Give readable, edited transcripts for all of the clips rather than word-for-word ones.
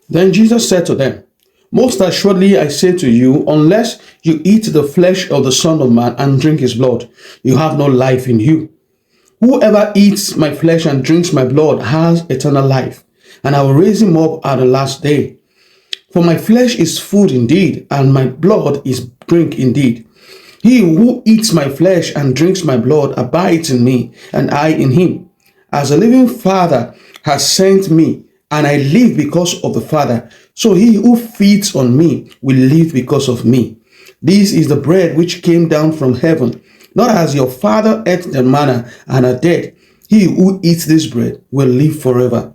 Then Jesus said to them, most assuredly I say to you, unless you eat the flesh of the Son of Man and drink his blood, you have no life in you. Whoever eats my flesh and drinks my blood has eternal life, and I will raise him up at the last day. For my flesh is food indeed, and my blood is drink indeed. He who eats my flesh and drinks my blood abides in me, and I in him. As the living Father has sent me, and I live because of the Father, so he who feeds on me will live because of me. This is the bread which came down from heaven, not as your father ate the manna and are dead. He who eats this bread will live forever.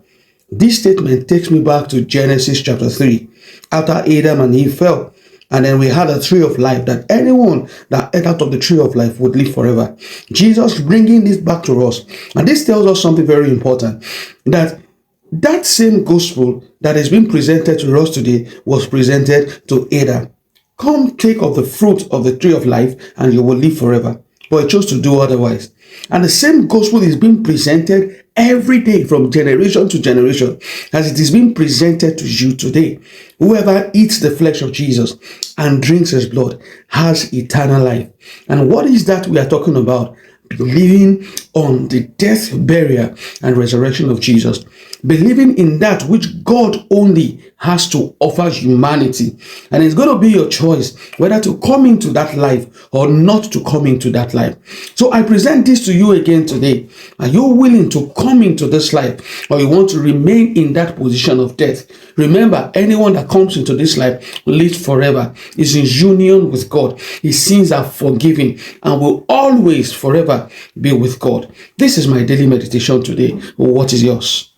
This statement takes me back to Genesis chapter 3. After Adam and Eve fell, and then we had a tree of life, that anyone that ate out of the tree of life would live forever. Jesus bringing this back to us. And this tells us something very important, that same gospel that is being presented to us today was presented to Adam. Come take of the fruit of the tree of life and you will live forever. But he chose to do otherwise. And the same gospel is being presented every day from generation to generation as it is being presented to you today. Whoever eats the flesh of Jesus and drinks his blood has eternal life. And what is that we are talking about? Believing on the death, burial, and resurrection of Jesus. Believing in that which God only has to offer humanity. And it's going to be your choice whether to come into that life or not to come into that life. So I present this to you again today. Are you willing to come into this life, or you want to remain in that position of death? Remember, anyone that comes into this life lives forever, is in union with God. His sins are forgiven and will always forever be with God. This is my daily meditation today. What is yours?